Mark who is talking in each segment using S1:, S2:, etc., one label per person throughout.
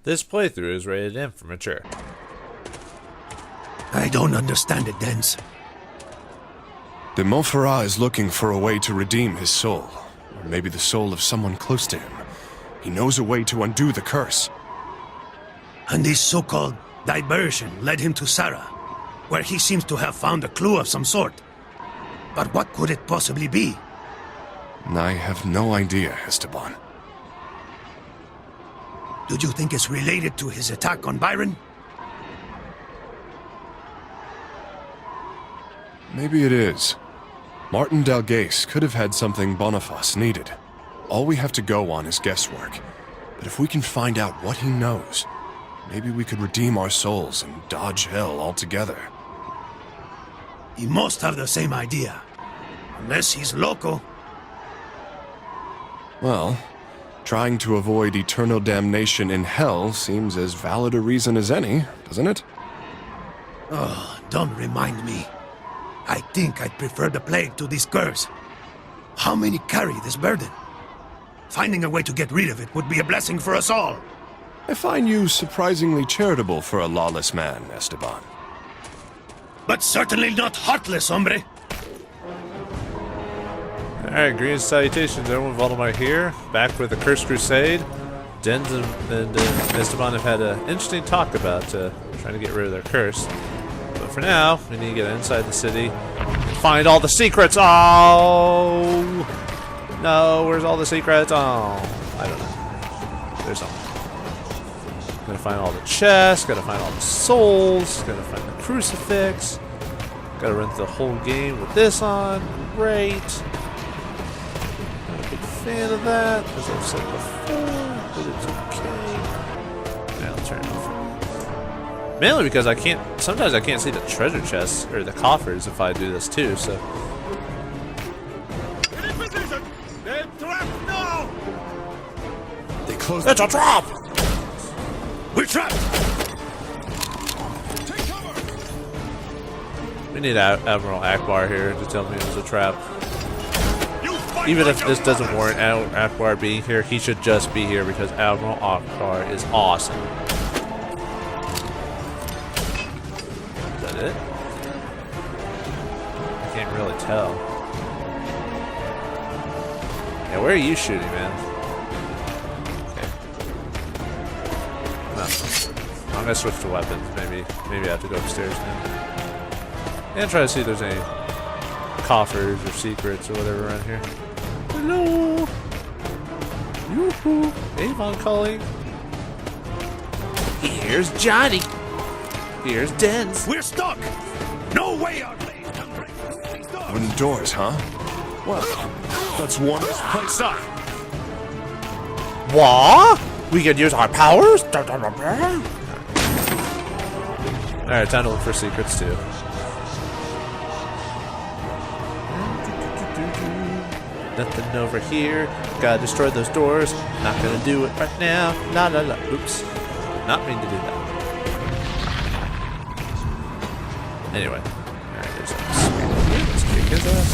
S1: This playthrough is rated M for mature.
S2: I don't understand it, Denz.
S3: De Montferrat is looking for a way to redeem his soul. Or maybe the soul of someone close to him. He knows a way to undo the curse.
S2: And this so-called diversion led him to Zara, where he seems to have found a clue of some sort. But what could it possibly be?
S3: I have no idea, Esteban.
S2: Do you think it's related to his attack on Byron?
S3: Maybe it is. Martin Dalgais could have had something Boniface needed. All we have to go on is guesswork. But if we can find out what he knows, maybe we could redeem our souls and dodge hell altogether.
S2: He must have the same idea. Unless he's loco.
S3: Well, trying to avoid eternal damnation in hell seems as valid a reason as any, doesn't it?
S2: Oh, don't remind me. I think I'd prefer the plague to this curse. How many carry this burden? Finding a way to get rid of it would be a blessing for us all.
S3: I find you surprisingly charitable for a lawless man, Esteban.
S2: But certainly not heartless, hombre.
S1: Alright, greetings, salutations, everyone. Vauldemare here, back with the Cursed Crusade. Denz and Esteban have had an interesting talk about trying to get rid of their curse. But for now, we need to get inside the city and find all the secrets. Oh! No, where's all the secrets? Oh, I don't know. There's some. Gotta find all the chests, gotta find all the souls, gotta find the crucifix. Gotta run the whole game with this on. Great. Not a big fan of that, as I've said before, but it's okay. Now I'll turn it off. Mainly because sometimes I can't see the treasure chests, or the coffers if I do this too, so.
S3: They closed.
S1: It's a trap!
S2: We're trapped!
S3: Take cover!
S1: We need Admiral Akbar here to tell me it was a trap. Even if this doesn't warrant Akbar being here, he should just be here because Admiral Akbar is awesome. Is that it? I can't really tell. Yeah, where are you shooting, man? Okay. Well, I'm gonna switch to weapons. Maybe I have to go upstairs now. And try to see if there's any coffers or secrets or whatever around here. Hello! Yoo-hoo! Avon calling. Here's Johnny! Here's Denz!
S2: We're stuck! No way our blades can break these doors!
S3: Wooden doors, huh? Well, let's warm this place up.
S1: What? We could use our powers? Alright, time to look for secrets too. Nothing over here. Gotta destroy those doors. Not gonna do it right now. La la la. Oops. Not mean to do that. Anyway. Alright, there's a screen. Let's kick his ass.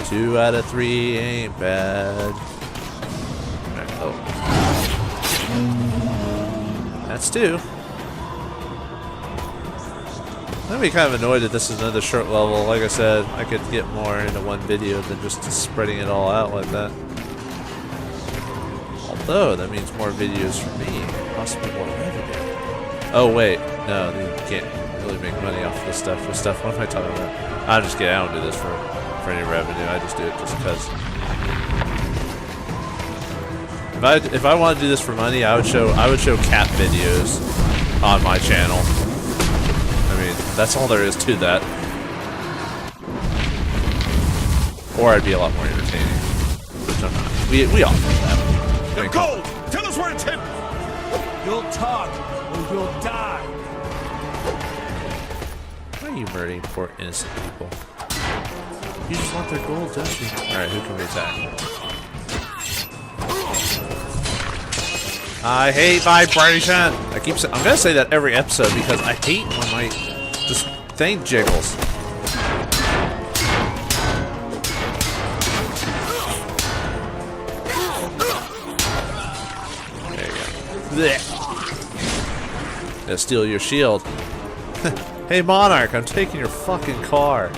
S1: 2 out of 3 ain't bad. Right, oh. That's 2. I'd be kind of annoyed that this is another short level. Like I said, I could get more into one video than just spreading it all out like that. Although, that means more videos for me. Possibly more revenue. Oh, wait. No, you can't really make money off this stuff. What am I talking about? I'm just kidding. I don't do this for any revenue. I just do it just because. If I want to do this for money, I would show cat videos on my channel. I mean, that's all there is to that. Or I'd be a lot more entertaining. Which I'm not. We all do that.
S2: They're gold! Tell us where it's hidden! You'll talk, or you'll die!
S1: Why are you murdering poor innocent people? You just want their gold, don't you? Alright, who can we attack? I hate vibration! I'm gonna say that every episode because I hate when my thing jiggles. Gonna steal your shield. Hey Monarch, I'm taking your fucking car.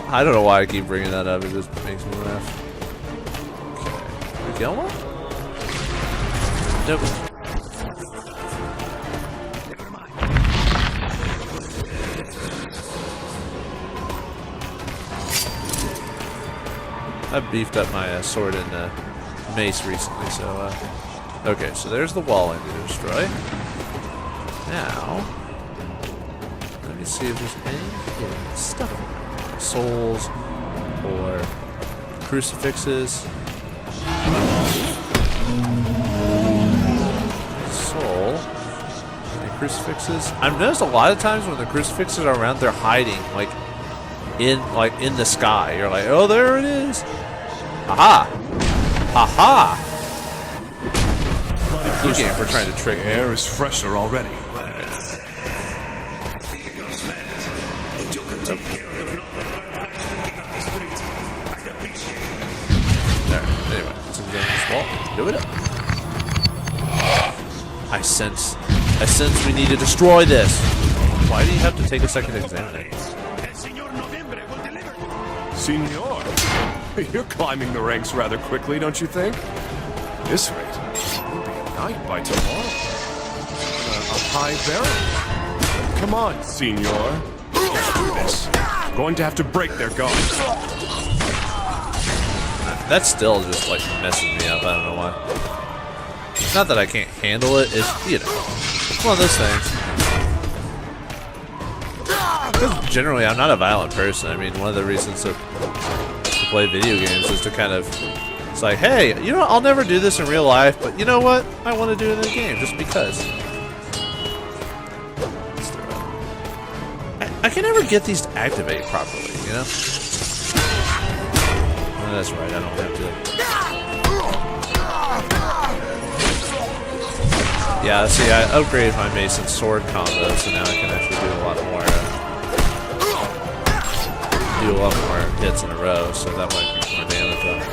S1: I don't know why I keep bringing that up. It just makes me laugh. Okay, kill one? Nope. I beefed up my sword and mace recently, so okay, so there's the wall I need to destroy. Now, let me see if there's any hidden stuff. Souls or crucifixes. Soul and crucifixes. I've noticed a lot of times when the crucifixes are around, they're hiding, like in the sky. You're like, oh, there it is. Aha! Aha! Blue game for trying to trick me.
S3: Air is fresher already.
S1: There. Anyway, let's examine this wall. Do it up. I sense we need to destroy this. Why do you have to take a second to examine it?
S3: Senor, you're climbing the ranks rather quickly, don't you think? At this rate, you'll be a knight by tomorrow. A high baron. Come on, senor. Let's do this. I'm going to have to break their guard.
S1: That's still just like messing me up. I don't know why. Not that I can't handle it. It's, you know, it's one of those things. Because generally, I'm not a violent person. I mean, one of the reasons to play video games is to kind of, it's like, hey, you know what? I'll never do this in real life, but you know what? I want to do it in a game just because. I can never get these to activate properly, you know? Oh, that's right, I don't have to. Yeah, see, I upgraded my mace and sword combo, so now I can actually do a lot more hits in a row, so that might be more damage on it.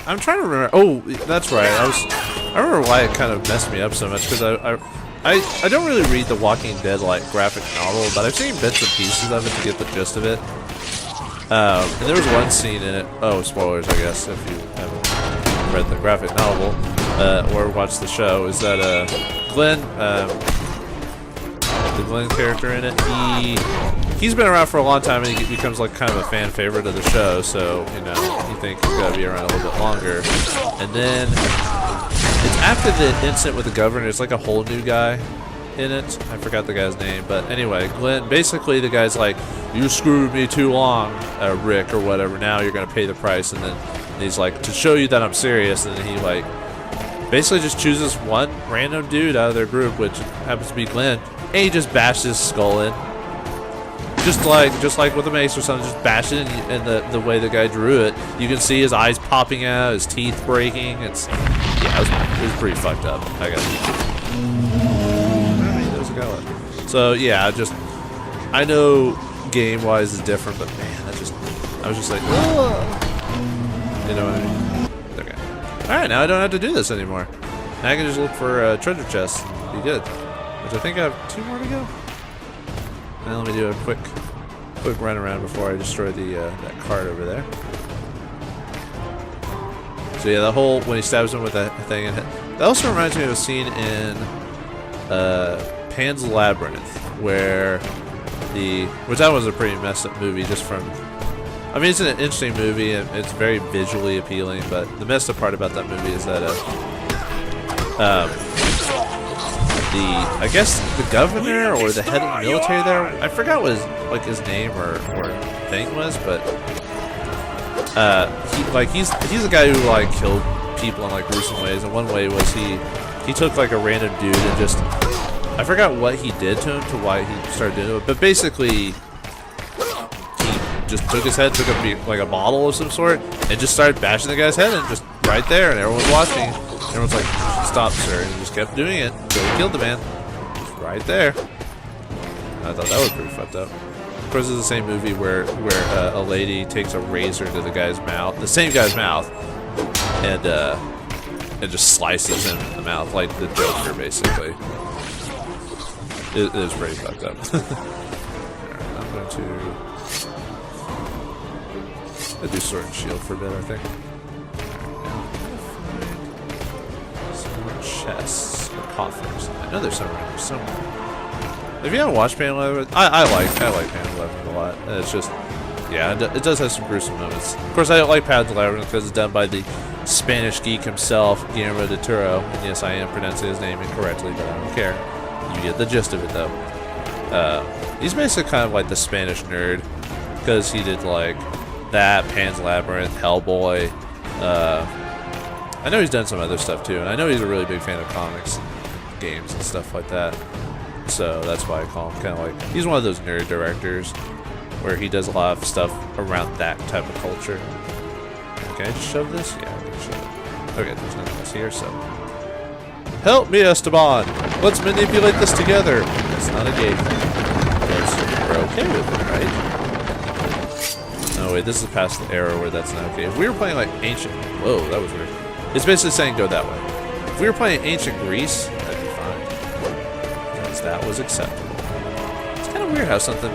S1: I'm trying to remember. Oh, that's right. I remember why it kind of messed me up so much, because I don't really read the Walking Dead like graphic novel, but I've seen bits and pieces of it to get the gist of it. And there was one scene in it. Oh, spoilers, I guess, if you haven't read the graphic novel or watched the show. Is that Glenn, the Glenn character in it? He's been around for a long time, and he becomes like kind of a fan favorite of the show. So you know, you think he's got to be around a little bit longer. And then it's after the incident with the governor. It's like a whole new guy in it. I forgot the guy's name, but anyway, Glenn. Basically, the guy's like, "You screwed me too long, Rick, or whatever. Now you're gonna pay the price." And then he's like, "To show you that I'm serious." And then he like basically just chooses one random dude out of their group, which happens to be Glenn, and he just bashes his skull in. Just like with a mace or something, just bash it, and the way the guy drew it, you can see his eyes popping out, his teeth breaking. It's, yeah, it was pretty fucked up. I guess. There's a guy. So yeah, I know game-wise is different, but man, I was just like, ugh. You know what I mean? Okay. All right, now I don't have to do this anymore. Now I can just look for treasure chests and be good. Which I think I have 2 more to go. Now let me do a quick run around before I destroy the that card over there. So yeah, the whole when he stabs him with that thing, and that also reminds me of a scene in Pan's Labyrinth where which that was a pretty messed up movie. Just from, I mean, it's an interesting movie and it's very visually appealing, but the messed up part about that movie is that I guess the governor or the head of the military there, I forgot what his name or thing was, but he's a guy who like killed people in like gruesome ways, and one way was he took like a random dude and just, I forgot what he did to him to why he started doing it, but basically he just took his head, took a bottle of some sort, and just started bashing the guy's head, and just right there, and everyone was watching. Everyone's like, "Stop, sir!" And he just kept doing it until he killed the man. Just right there. I thought that was pretty fucked up. Of course, it's the same movie where a lady takes a razor to the guy's mouth, the same guy's mouth, and just slices him in the mouth like the Joker, basically. It is pretty fucked up. I'm going to do sword and shield for a bit, I think. Some more chests or coffers. I know there's some around here somewhere. If you haven't watched Panel 11, I like Panel 11 a lot. It's just, yeah, it does have some gruesome moments. Of course, I don't like Panel 11 because it's done by the Spanish geek himself, Guillermo del Toro. And yes, I am pronouncing his name incorrectly, but I don't care. You get the gist of it, though. He's basically kind of like the Spanish nerd because he did like that, Pan's Labyrinth, Hellboy. I know he's done some other stuff too, and I know he's a really big fan of comics, games, and stuff like that. So that's why I call him kind of like, he's one of those nerd directors where he does a lot of stuff around that type of culture. Can I just shove this? Yeah, I can shove it. Okay, there's nothing else here, so. Help me, Esteban! Let's manipulate this together! That's not a game. Because we're okay with it, right? No, wait, this is past the era where that's not okay. If we were playing like ancient... Whoa, that was weird. It's basically saying go that way. If we were playing ancient Greece, that'd be fine. Because that was acceptable. It's kind of weird how something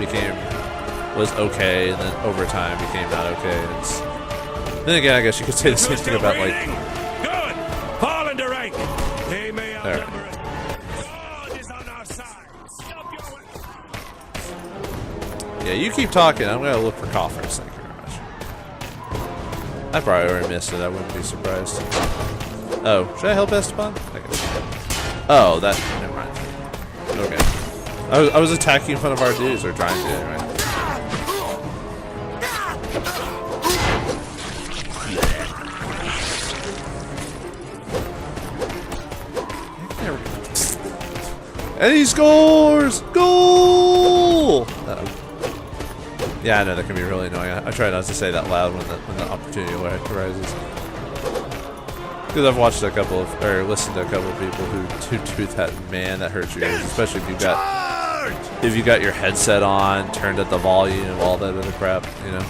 S1: was okay, and then over time became not okay. Then again, I guess you could say the same thing about like...
S4: Good! Fall into rank! They may outnumber us. God is on our side. Stop your...
S1: Yeah, you keep talking. I'm gonna look for coffers. Thank you very much. I probably already missed it. I wouldn't be surprised. Oh, should I help Esteban? I guess. Oh, that. Never mind. Okay. I was attacking one of our dudes, or trying to anyway. And he scores! Goal! Yeah, I know that can be really annoying. I try not to say that loud when the opportunity arises. Because I've watched a couple of, or listened to a couple of people who do that. Man, that hurts your ears, especially if you got your headset on, turned up the volume, all that other crap. You know,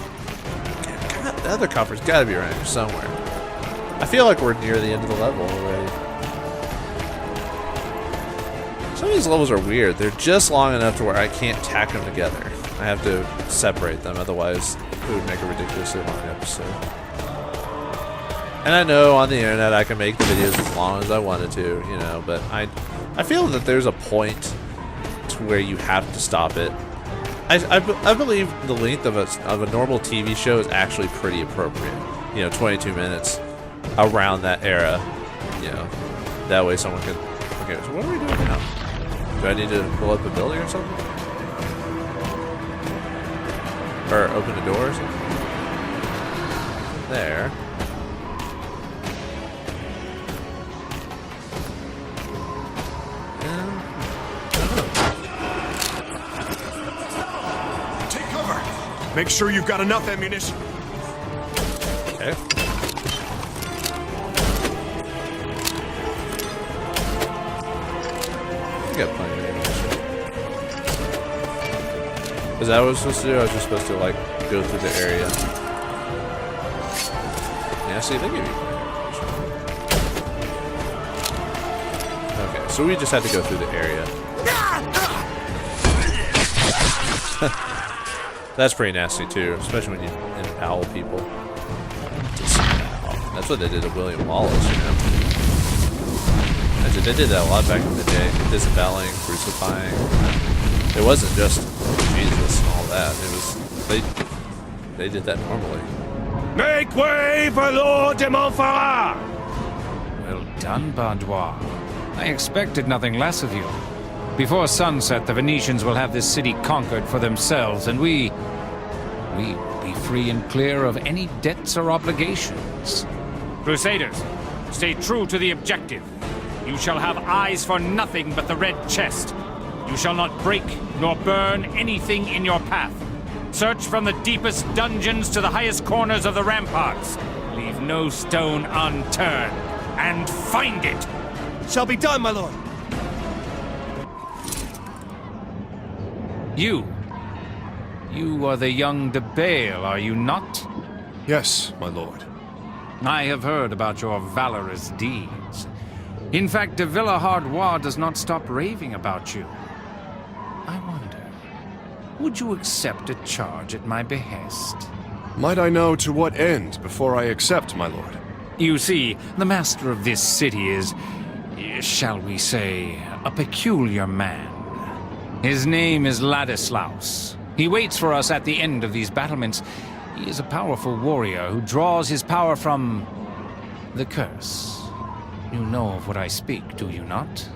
S1: God, the other copper's got to be around here somewhere. I feel like we're near the end of the level already. Some of these levels are weird. They're just long enough to where I can't tack them together. I have to separate them, otherwise it would make a ridiculously long episode. And I know on the internet I can make the videos as long as I wanted to, you know, but I feel that there's a point to where you have to stop it. I believe the length of a normal TV show is actually pretty appropriate. You know, 22 minutes around that era. You know, that way someone can. Okay, so what are we doing now? Do I need to pull up a building or something? Or open a door or something? There.
S3: Take cover. Make sure you've got enough ammunition.
S1: Okay. Got plenty of ammunition. Is that what I was supposed to do? I was just supposed to, like, go through the area. Yeah, see, they give you ammunition. Okay, so we just had to go through the area. That's pretty nasty, too, especially when you impale people. That's what they did to William Wallace, you know? They did that a lot back in the day. Disaboweling, crucifying. It wasn't just Jesus and all that. It was they did that normally.
S4: Make way for Lord de Montferrat!
S5: Well done, Bardois. I expected nothing less of you. Before sunset, the Venetians will have this city conquered for themselves, and we be free and clear of any debts or obligations.
S6: Crusaders, stay true to the objective. You shall have eyes for nothing but the red chest. You shall not break nor burn anything in your path. Search from the deepest dungeons to the highest corners of the ramparts. Leave no stone unturned. And find it!
S4: Shall be done, my lord.
S5: You are the young de Bale, are you not?
S3: Yes, my lord.
S5: I have heard about your valorous deeds. In fact, de Villehardouin does not stop raving about you. I wonder, would you accept a charge at my behest?
S3: Might I know to what end before I accept, my lord?
S5: You see, the master of this city is, shall we say, a peculiar man. His name is Ladislaus. He waits for us at the end of these battlements. He is a powerful warrior who draws his power from the curse. You know of what I speak, do you not?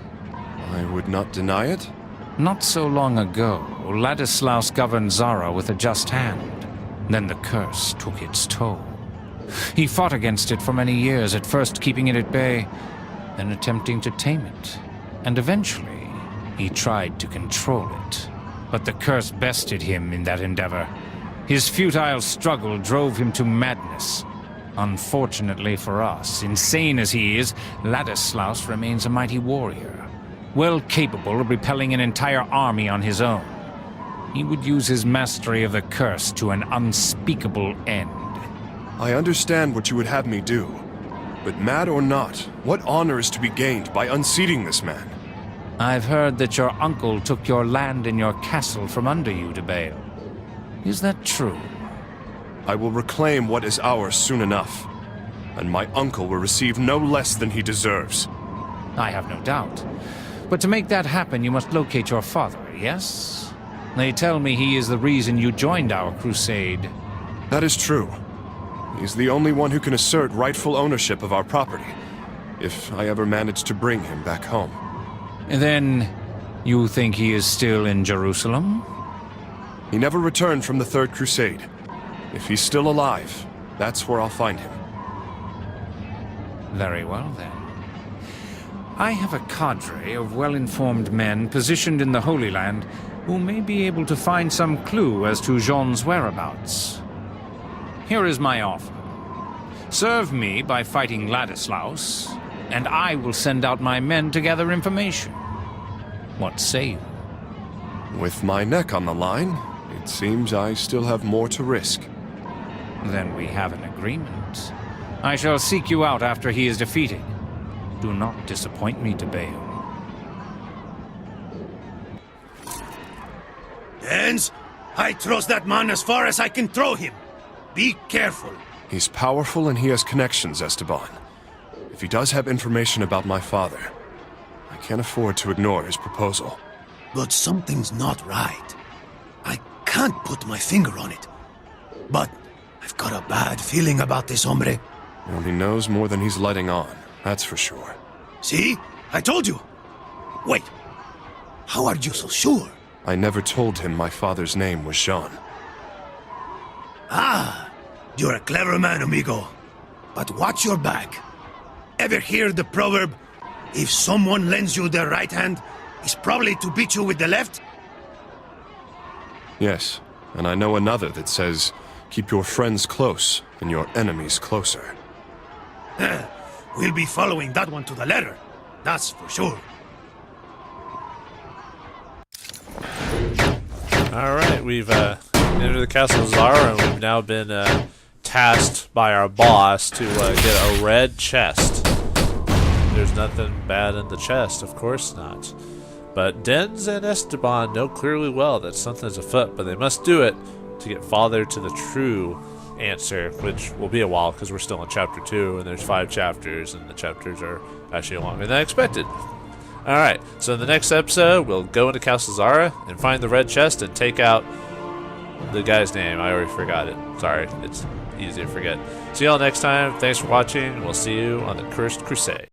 S3: I would not deny it.
S5: Not so long ago, Ladislaus governed Zara with a just hand. Then the curse took its toll. He fought against it for many years, at first keeping it at bay, then attempting to tame it. And eventually, he tried to control it. But the curse bested him in that endeavor. His futile struggle drove him to madness. Unfortunately for us, insane as he is, Ladislaus remains a mighty warrior, well capable of repelling an entire army on his own. He would use his mastery of the curse to an unspeakable end.
S3: I understand what you would have me do. But mad or not, what honor is to be gained by unseating this man?
S5: I've heard that your uncle took your land and your castle from under you, de Bale. Is that true?
S3: I will reclaim what is ours soon enough. And my uncle will receive no less than he deserves.
S5: I have no doubt. But to make that happen, you must locate your father, yes? They tell me he is the reason you joined our crusade.
S3: That is true. He's the only one who can assert rightful ownership of our property, if I ever manage to bring him back home.
S5: Then, you think he is still in Jerusalem?
S3: He never returned from the Third Crusade. If he's still alive, that's where I'll find him.
S5: Very well, then. I have a cadre of well-informed men positioned in the Holy Land who may be able to find some clue as to Jean's whereabouts. Here is my offer. Serve me by fighting Ladislaus, and I will send out my men to gather information. What say you?
S3: With my neck on the line, it seems I still have more to risk.
S5: Then we have an agreement. I shall seek you out after he is defeated. Do not disappoint me, de Bale.
S2: Denz, I trust that man as far as I can throw him. Be careful.
S3: He's powerful and he has connections, Esteban. If he does have information about my father, I can't afford to ignore his proposal.
S2: But something's not right. I can't put my finger on it. But I've got a bad feeling about this hombre.
S3: Well, he knows more than he's letting on, that's for sure.
S2: See? I told you. Wait. How are you so sure?
S3: I never told him my father's name was Jean.
S2: Ah, you're a clever man, amigo. But watch your back. Ever hear the proverb, if someone lends you their right hand, it's probably to beat you with the left?
S3: Yes, and I know another that says, keep your friends close and your enemies closer.
S2: We'll be following that one to the letter. That's for sure.
S1: Alright, we've entered the castle of Zara, and we've now been tasked by our boss to get a red chest. There's nothing bad in the chest, of course not. But Denz and Esteban know clearly well that something's afoot, but they must do it to get father to the true answer, which will be a while because we're still in chapter 2 and there's 5 chapters and the chapters are actually longer than I expected. Alright, so in the next episode we'll go into Castle Zara and find the red chest and take out the guy's name. I already forgot it. Sorry, it's easy to forget. See y'all next time. Thanks for watching. We'll see you on the Cursed Crusade.